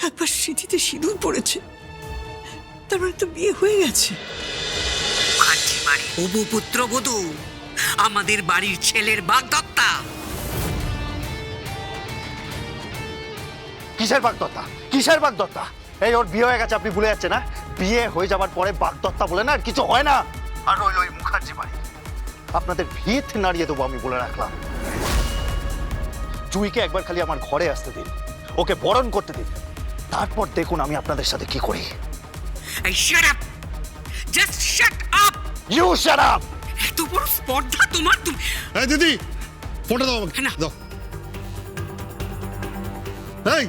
একবার সিঁথিতে সিঁদুর পড়েছে, তার মানে তো বিয়ে হয়ে গেছে। মুখার্জি বাড়ির হবু পুত্রবধূ আমাদের বাড়ির ছেলের বাগদত্তা। কিসের বাগদত্তা? কিসের বাগদত্তা? এই ওর বিয়ে হয়ে গেছে, আপনি ভুলে যাচ্ছে না? বিয়ে হয়ে যাবার পরে বাগদত্তা বলে না আর কিছু হয় না। আর ওই মুখার্জি বাড়ি আপনাদের ভিত নাড়িয়ে দেবো আমি বলে রাখলাম। জুইকে একবার খালি আমার ঘরে আসতে দিন, ওকে বরণ করতে দিন, তারপর দেখুন আমি আপনাদের সাথে কি করি। এই shut up, just shut up. You shut up. এত বড় স্পর্ধা তোমার! তুমি এই দিদি, ফোনটা দাও আমাকে। না। দাও। এই,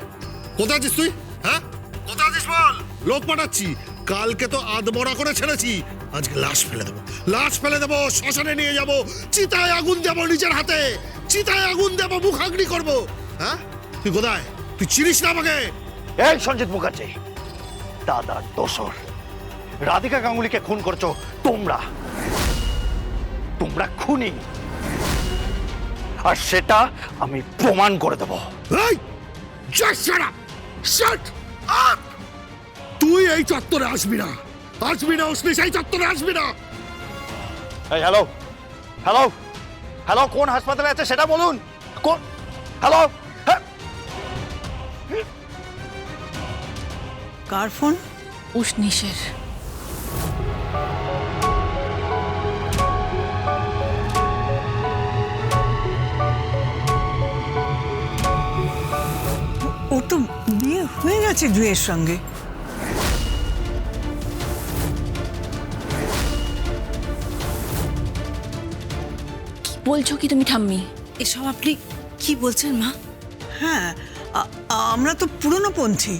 কোথায় আছিস তুই? হ্যাঁ, কোথায় আছিস বল? লোক পাঠাচ্ছি। কালকে তো আধমরা করে ছেড়েছি, আজকে লাশ ফেলে দেবো। লাশ ফেলে দেবো, শ্মশানে নিয়ে যাবো, চিতায় আগুন দেবো নিজের হাতে, চিতায় আগুন দেবো, মুখাগ্নি করবো। হ্যাঁ, তুই কোথায়? তুই চিনিস না আমাকে? এই সঞ্জিত মুখার্জি, দাদার দোসর রাধিকা গাঙ্গুলিকে খুন করছো তোমরা। তোমরা খুনি, আর সেটা আমি প্রমাণ করে দেবো। এই, just shut up! Shut up! তুই এই চত্বরে আসবি না, আসবি না, অশ্লীল এই চত্বরে আসবি না। এই হ্যালো, হ্যালো, হ্যালো, কোন হাসপাতালে আছে সেটা বলুন। কোন? হ্যালো, কার ফোন? উষ্ণীশের। ওর তো বিয়ে হয়ে গেছে জুয়ের সঙ্গে। বলছো কি তুমি ঠাম্মি? এসব আপনি কি বলছেন মা? হ্যাঁ, আমরা তো পুরনোপন্থী।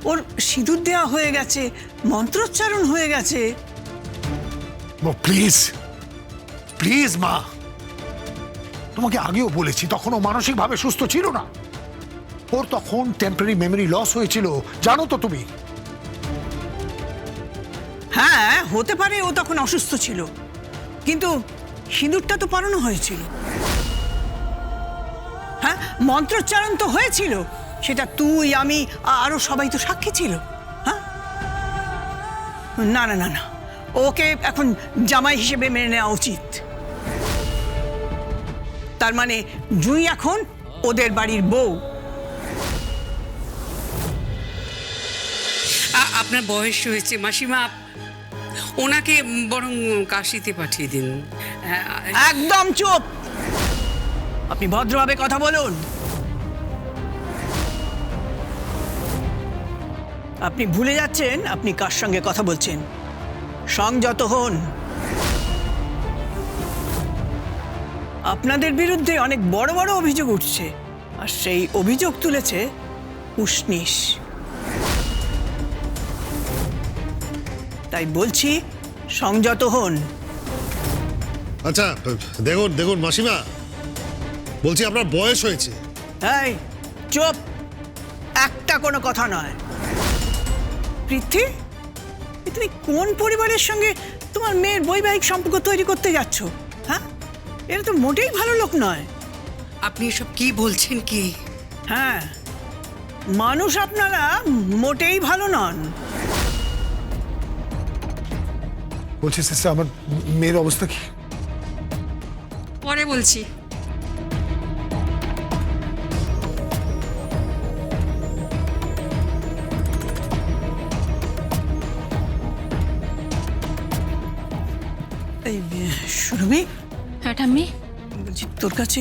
ওর সিঁদুর দেওয়া হয়ে গেছে, মন্ত্রোচ্চারণ হয়ে গেছে। প্লিজ প্লিজ মা, তোমাকে আগেও বলেছি তখন ও মানসিকভাবে সুস্থ ছিল না। ওর তখন টেম্পোরারি মেমরি লস হয়েছিল, জানো তো তুমি। হ্যাঁ, হতে পারে ও তখন অসুস্থ ছিল, কিন্তু সিঁদুরটা তো পরানো হয়েছিল। হ্যাঁ, মন্ত্রোচ্চারণ তো হয়েছিল, সেটা তুই, আমি, আরো সবাই তো সাক্ষী ছিল। হ্যাঁ, না না না না, ওকে এখন জামাই হিসেবে মেনে নেওয়া উচিত। তার মানে জুই এখন ওদের বাড়ির বউ। আপনার বয়স হয়েছে মাসিমা, ওনাকে বরং কাশিতে পাঠিয়ে দিন। একদম চুপ! আপনি ভদ্রভাবে কথা বলুন। আপনি ভুলে যাচ্ছেন আপনি কার সঙ্গে কথা বলছেন। সংযত হন। আপনাদের বিরুদ্ধে অনেক বড় বড় অভিযোগ উঠছে, আর সেই অভিযোগ তুলেছে উষ্ণীশ। তাই বলছি, সংযত হন। আচ্ছা দেখুন দেখুন মাসিমা, বলছি আপনার বয়স হয়েছে। এই চুপ! একটা কোনো কথা নয়। পৃথ্বী, তুমি কোন পরিবারের সঙ্গে তোমার মেয়ের বৈবাহিক সম্পর্ক তৈরি করতে যাচ্ছ? হ্যাঁ, এরা তো মোটেই ভালো লোক নয়। আপনি এসব কি বলছেন কি? হ্যাঁ, মানুষ আপনারা মোটেই ভালো নন। বলছি সিস্টার, আমার মেয়ের অবস্থা কি? পরে বলছি। এই সুরভি, হ্যাঁ ঠাম্মি। বলছি তোর কাছে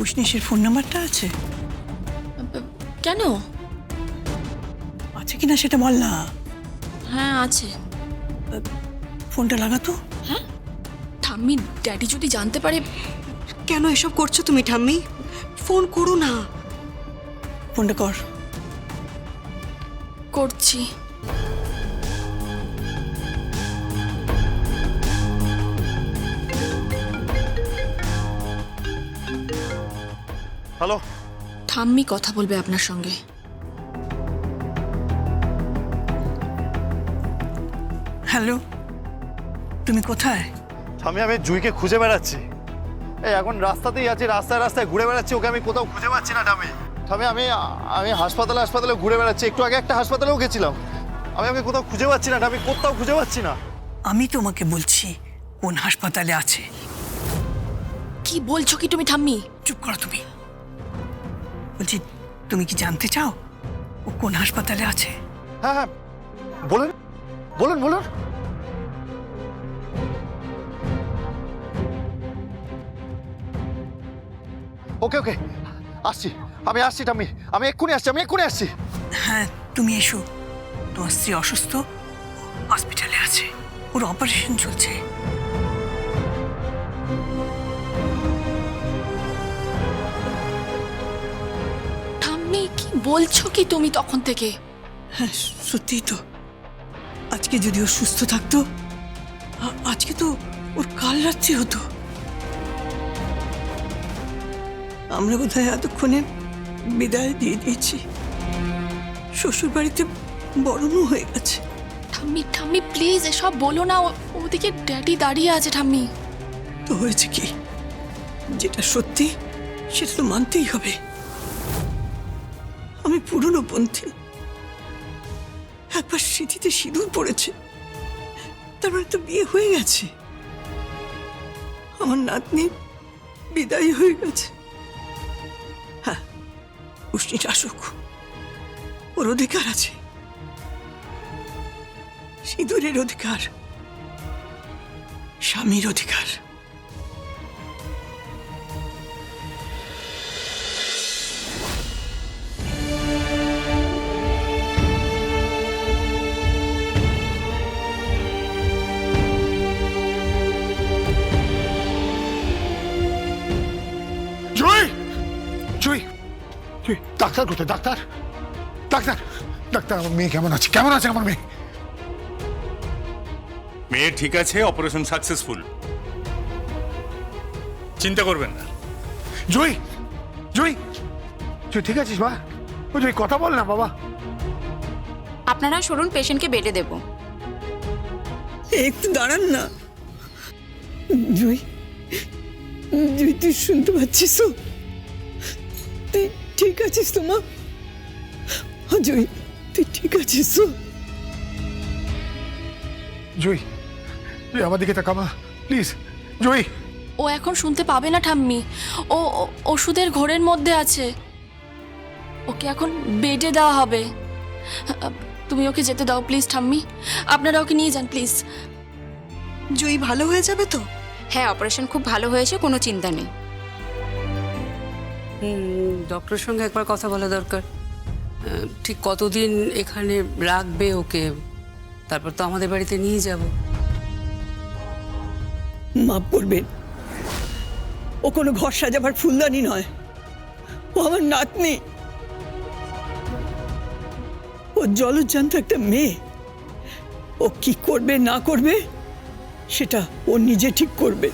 উষ্ণীশের ফোন নাম্বারটা আছে? কেন? আছে কিনা সেটা বল না। হ্যাঁ আছে। ফোনটা লাগাতো। হ্যাঁ, ঠাম্মি, ড্যাডি যদি জানতে পারে। কেন এসব করছো তুমি ঠাম্মি? ফোন করো না। ফোনটা কর। করছি। হ্যালো, ঠাম্মি কথা বলবে আপনার সঙ্গে। হ্যালো, তুমি কোথায়? আমি জুইকে খুঁজে বেড়াচ্ছি। এই এখন রাস্তাতেই আছি, রাস্তায় রাস্তায় ঘুরে বেড়াচ্ছি, ওকে আমি কোথাও খুঁজে পাচ্ছি না। আমি আমি আমি আমি হাসপাতালে ঘুরে বেড়াচ্ছি, একটু আগে একটা হাসপাতালেও গেছিলাম। আমি ওকে কোথাও খুঁজে পাচ্ছি না, আমি কোথাও খুঁজে পাচ্ছি না। আমি তোমাকে বলছি কোন হাসপাতালে আছে। কি বলছো কি তুমি ঠাম্মি? চুপ করো তুমি। বলছি, তুমি কি জানতে চাও ও কোন হাসপাতালে আছে? হ্যাঁ হ্যাঁ, বলুন বলুন বলুন। ওকে ওকে, আসছি, আমি আসছি টাম্মি, আমি এক্ষুনি আসছি। হ্যাঁ, তুমি এসো। তোমার স্ত্রী অসুস্থ, হসপিটালে আছে, ওর অপারেশন চলছে। ঠাম্মি কি বলছো কি তুমি তখন থেকে? হ্যাঁ, সত্যিই তো। আজকে যদি ও সুস্থ থাকতো, আজকে তো ওর কাল রাত্রি হতো। আমরা বোধহয় এতক্ষণে বিদায় দিয়ে দিয়েছি। শ্বশুর বাড়িতে বরণও হয়ে গেছে। ঠাম্মি ঠাম্মি প্লিজ এসব বলো না। ওদিকে ড্যাডি দাঁড়িয়ে আছে ঠাম্মি। তো হয়েছে কি? যেটা সত্যি সেটা তো মানতেই হবে। আমি পুরনো পন্থী। একবার স্মৃতিতে সিঁদুর পড়েছে, তারপরে তো বিয়ে হয়ে গেছে। আমার নাতনি বিদায় হয়ে গেছে। হ্যাঁ, উষ্ণি শাসক, ওর অধিকার আছে, সিঁদুরের অধিকার, স্বামীর অধিকার। জয় জয় জয়, ডাক্তার কোথায়? ডাক্তার ডাক্তার ডাক্তার, আমার মেয়ে কেমন আছে? কেমন আছে আমার মেয়ে? মেয়ে ঠিক আছে, অপারেশন সাকসেসফুল, চিন্তা করবেন না। জয় জয় তুই ঠিক আছিস মা? ও জয়, কথা বল না বাবা। আপনারা সরুন, পেশেন্টকে বেডে দেব। একটু দাঁড়ান না। জুই, জুই, তুই শুনতে পাচ্ছিস তো? তুই ঠিক আছিস তো মা? জুই, তুই ঠিক আছিস তো? জয় জয়, আমার দিকে তাকা মা, প্লিজ। জয়, ও এখন শুনতে পাবে না ঠাম্মি। ও ওষুধের ঘোরের মধ্যে আছে। ওকে এখন বেডে দেওয়া হবে। তুমি ওকে যেতে দাও প্লিজ ঠাম্মি। আপনারা ওকে নিয়ে যান প্লিজ। জয়ী ভালো হয়ে যাবে তো? হ্যাঁ, অপারেশন খুব ভালো হয়েছে, কোনো চিন্তা নেই। ডক্টরের সঙ্গে একবার কথা বলা দরকার। ঠিক কতদিন এখানে রাখবে ওকে, তারপর তো আমাদের বাড়িতে নিয়ে যাব। মাফ করবেন, ও কোনো ঘর সাজাবার ফুলদানি নয়, ও আমার নাতনি। ও জলজ্জান্ত একটা মেয়ে। ও কি করবে না করবে সেটা ও নিজে ঠিক করবে।